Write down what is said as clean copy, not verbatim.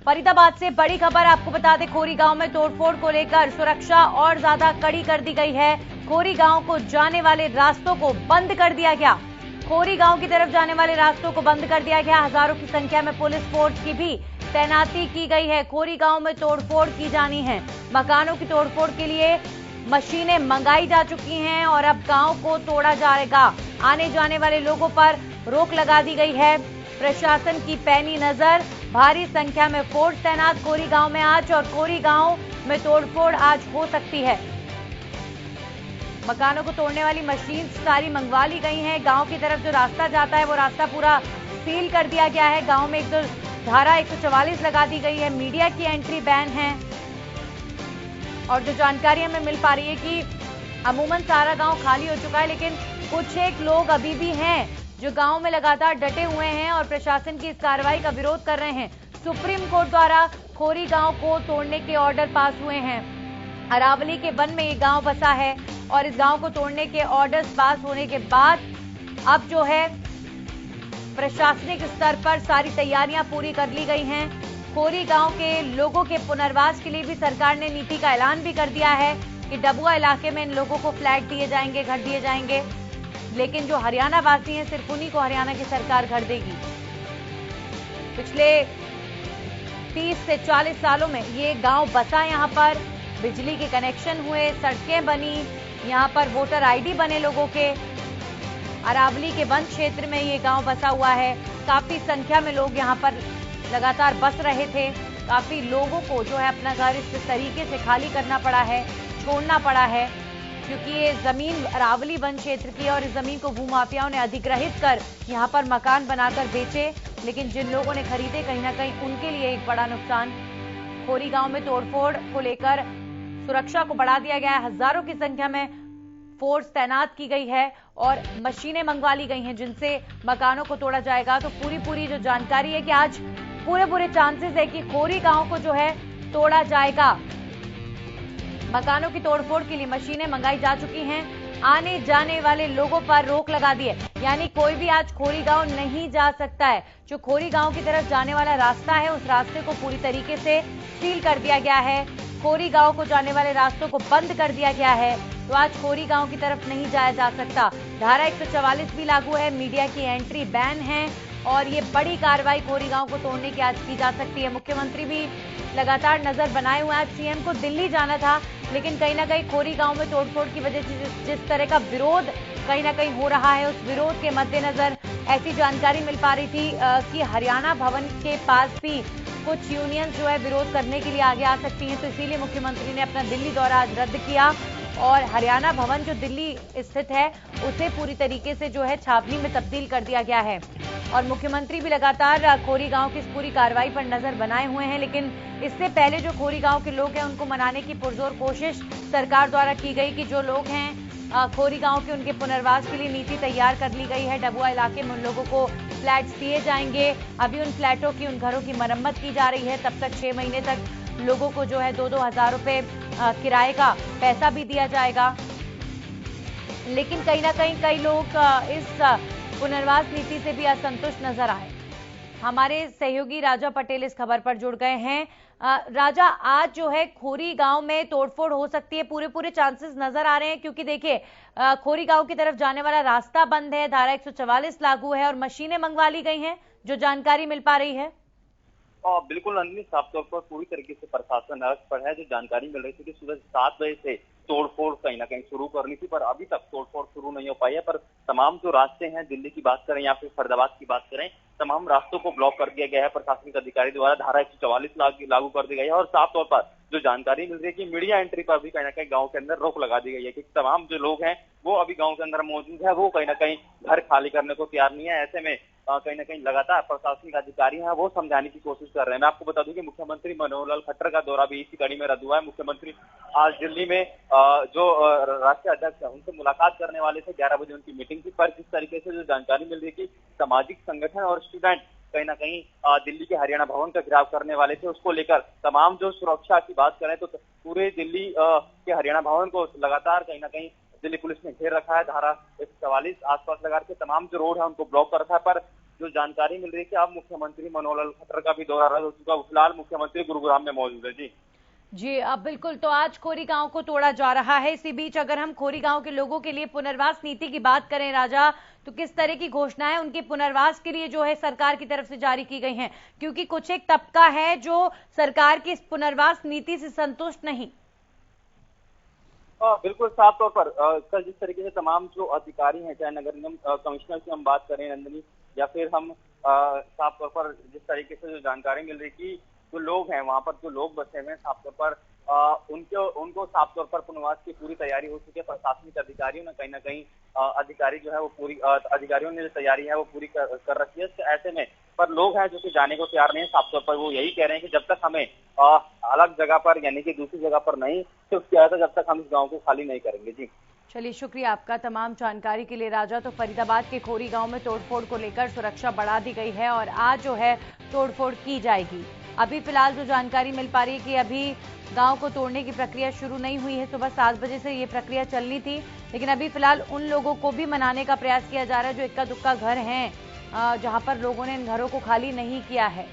फरीदाबाद से बड़ी खबर आपको बता दें, खोरी गांव में तोड़फोड़ को लेकर सुरक्षा और ज्यादा कड़ी कर दी गई है। खोरी गांव को जाने वाले रास्तों को बंद कर दिया गया। खोरी गांव की तरफ जाने वाले रास्तों को बंद कर दिया गया। हजारों की संख्या में पुलिस फोर्स की भी तैनाती की गई है। खोरी गांव में तोड़फोड़ की जानी है। मकानों की तोड़फोड़ के लिए मशीनें मंगाई जा चुकी हैं और अब गांव को तोड़ा जाएगा। आने जाने वाले लोगों पर रोक लगा दी गई है। प्रशासन की पैनी नजर, भारी संख्या में फोर्स तैनात खोरी गांव में आज, और खोरी गांव में तोड़फोड़ आज हो सकती है। मकानों को तोड़ने वाली मशीन सारी मंगवा ली गई हैं। गांव की तरफ जो रास्ता जाता है वो रास्ता पूरा सील कर दिया गया है। गांव में धारा 144 लगा दी गई है। मीडिया की एंट्री बैन है। और जो जानकारी हमें मिल पा रही है कि अमूमन सारा गांव खाली हो चुका है, लेकिन कुछ एक लोग अभी भी हैं जो गांव में लगातार डटे हुए हैं और प्रशासन की इस कार्रवाई का विरोध कर रहे हैं। सुप्रीम कोर्ट द्वारा खोरी गांव को तोड़ने के ऑर्डर पास हुए हैं। अरावली के वन में ये गांव बसा है और इस गांव को तोड़ने के ऑर्डर्स पास होने के बाद अब जो है प्रशासनिक स्तर पर सारी तैयारियां पूरी कर ली गई हैं। खोरी गांव के लोगों के पुनर्वास के लिए भी सरकार ने नीति का ऐलान भी कर दिया है कि डबुआ इलाके में इन लोगों को फ्लैट दिए जाएंगे, घर दिए जाएंगे। लेकिन जो हरियाणा वासी हैं, सिर्फ उन्हीं को हरियाणा की सरकार घर देगी। पिछले 30 से 40 सालों में ये गांव बसा। यहाँ पर बिजली के कनेक्शन हुए, सड़कें बनी, यहाँ पर वोटर आईडी बने लोगों के। अरावली के वन क्षेत्र में ये गांव बसा हुआ है। काफी संख्या में लोग यहाँ पर लगातार बस रहे थे। काफी लोगों को जो है अपना घर इस तरीके से खाली करना पड़ा है, छोड़ना पड़ा है, क्योंकि ये जमीन अरावली वन क्षेत्र की है और इस जमीन को भूमाफियाओं ने अधिग्रहित कर यहाँ पर मकान बनाकर बेचे। लेकिन जिन लोगों ने खरीदे, कहीं ना कहीं उनके लिए एक बड़ा नुकसान। खोरी गांव में तोड़फोड़ को लेकर सुरक्षा को बढ़ा दिया गया है। हजारों की संख्या में फोर्स तैनात की गई है और मशीनें मंगवा ली गई हैं जिनसे मकानों को तोड़ा जाएगा। तो पूरी जो जानकारी है कि आज पूरे चांसेस है कि खोरी गांव को जो है तोड़ा जाएगा। मकानों की तोड़फोड़ के लिए मशीनें मंगाई जा चुकी हैं। आने जाने वाले लोगों पर रोक लगा दी है, यानी कोई भी आज खोरी गांव नहीं जा सकता है। जो खोरी गांव की तरफ जाने वाला रास्ता है, उस रास्ते को पूरी तरीके से सील कर दिया गया है। खोरी गांव को जाने वाले रास्तों को बंद कर दिया गया है। तो आज खोरी गांव की तरफ नहीं जाया जा सकता। धारा 144 भी लागू है। मीडिया की एंट्री बैन है और ये बड़ी कार्रवाई खोरी गांव को तोड़ने की आज की जा सकती है। मुख्यमंत्री भी लगातार नजर बनाए हुए हैं। आज सीएम को दिल्ली जाना था, लेकिन कहीं ना कहीं खोरी गांव में तोड़फोड़ की वजह से जिस तरह का विरोध कहीं ना कहीं हो रहा है, उस विरोध के मद्देनजर ऐसी जानकारी मिल पा रही थी कि हरियाणा भवन के पास भी कुछ यूनियन जो है विरोध करने के लिए आगे आ सकती हैं। तो इसीलिए मुख्यमंत्री ने अपना दिल्ली दौरा आज रद्द किया और हरियाणा भवन जो दिल्ली स्थित है उसे पूरी तरीके से जो है छावनी में तब्दील कर दिया गया है। और मुख्यमंत्री भी लगातार खोरी गांव की इस पूरी कार्रवाई पर नजर बनाए हुए हैं। लेकिन इससे पहले जो खोरी गांव के लोग हैं उनको मनाने की पुरजोर कोशिश सरकार द्वारा की गई कि जो लोग हैं खोरी गांव के, उनके पुनर्वास के लिए नीति तैयार कर ली गई है। डबुआ इलाके में उन लोगों को फ्लैट्स दिए जाएंगे। अभी उन फ्लैटों की, उन घरों की मरम्मत की जा रही है। तब तक 6 महीने तक लोगों को जो है 2-2 हजार रुपए किराए का पैसा भी दिया जाएगा। लेकिन कहीं ना कहीं कई लोग इस पुनर्वास नीति से भी असंतुष्ट नजर आए। हमारे सहयोगी राजा पटेल इस खबर पर जुड़ गए हैं। राजा, आज जो है खोरी गांव में तोड़फोड़ हो सकती है, पूरे चांसेस नजर आ रहे हैं, क्योंकि देखिए खोरी गांव की तरफ जाने वाला रास्ता बंद है, धारा 144 लागू है और मशीनें मंगवा ली गई हैं, जो जानकारी मिल पा रही है। बिल्कुल नंदिनी, साफ तौर पर पूरी तरीके से प्रशासन अर्ज पर है। जो जानकारी मिल रही थी कि सुबह 7 बजे से तोड़फोड़ कहीं ना कहीं शुरू करनी थी, पर अभी तक तोड़फोड़ शुरू नहीं हो पाई है। पर तमाम जो रास्ते हैं, दिल्ली की बात करें या फिर फरीदाबाद की बात करें, तमाम रास्तों को ब्लॉक कर दिया गया है। प्रशासनिक अधिकारी द्वारा धारा 144 लागू कर दी गई है और साफ तौर पर जो जानकारी मिल रही है कि मीडिया एंट्री पर भी कहीं ना कहीं गांव के अंदर रोक लगा दी गई है कि तमाम जो लोग हैं वो अभी गांव के अंदर मौजूद है, वो कहीं ना कहीं घर खाली करने को तैयार नहीं है। ऐसे में कहीं ना कहीं लगातार प्रशासनिक अधिकारी हैं वो समझाने की कोशिश कर रहे हैं। मैं आपको बता दूं कि मुख्यमंत्री मनोहर लाल खट्टर का दौरा भी इसी कड़ी में रद्द हुआ है। मुख्यमंत्री आज दिल्ली में जो राष्ट्रीय अध्यक्ष है उनसे मुलाकात करने वाले थे। 11 बजे उनकी मीटिंग थी, पर जिस तरीके से जो जानकारी मिल रही है कि सामाजिक संगठन और स्टूडेंट कहीं ना कहीं दिल्ली के हरियाणा भवन का घेराव करने वाले थे, उसको लेकर तमाम जो सुरक्षा की बात करें तो पूरे दिल्ली के हरियाणा भवन को लगातार कहीं ना कहीं दिल्ली पुलिस ने घेर रखा है। धारा 144 आसपास लगा के तमाम जो रोड है उनको ब्लॉक कर रखा है। पर जो जानकारी मिल रही है कि अब मुख्यमंत्री मनोहर लाल खट्टर का भी दौरा रद्द हो चुका है। फिलहाल मुख्यमंत्री गुरुग्राम में मौजूद है। जी जी, अब बिल्कुल। तो आज खोरी गांव को तोड़ा जा रहा है। इसी बीच अगर हम खोरी गांव के लोगों के लिए पुनर्वास नीति की बात करें राजा, तो किस तरह की घोषणाएं उनके पुनर्वास के लिए जो है सरकार की तरफ से जारी की गई हैं? क्योंकि कुछ एक तबका है जो सरकार की इस पुनर्वास नीति से संतुष्ट नहीं। बिल्कुल साफ तौर पर कल जिस तरीके से तमाम जो अधिकारी हैं, चाहे नगर निगम कमिश्नर की हम बात करें नंदिनी, या फिर हम साफ तौर पर जिस तरीके से जो जानकारी मिल रही कि जो लोग हैं वहां पर, जो लोग बसे हुए हैं, साफ तौर पर उनको साफ तौर पर पुनर्वास की पूरी तैयारी हो चुकी है। प्रशासनिक अधिकारियों ने ना कहीं अधिकारी जो है वो पूरी अधिकारियों ने जो तैयारी है वो पूरी कर रखी है। ऐसे में पर लोग हैं जो कि जाने को तैयार नहीं है। साफ तौर पर वो यही कह रहे हैं कि जब तक हमें अलग जगह पर, यानी कि दूसरी जगह पर नहीं शिफ्ट किया जाता, जब तक हम इस गाँव को खाली नहीं करेंगे। जी चलिए, शुक्रिया आपका तमाम जानकारी के लिए राजा। तो फरीदाबाद के खोरी गांव में तोड़फोड़ को लेकर सुरक्षा बढ़ा दी गई है और आज जो है तोड़फोड़ की जाएगी। अभी फिलहाल जो जानकारी मिल पा रही है कि अभी गांव को तोड़ने की प्रक्रिया शुरू नहीं हुई है। सुबह 7 बजे से ये प्रक्रिया चलनी थी, लेकिन अभी फिलहाल उन लोगों को भी मनाने का प्रयास किया जा रहा है जो इक्का दुक्का घर हैं, जहां पर लोगों ने इन घरों को खाली नहीं किया है।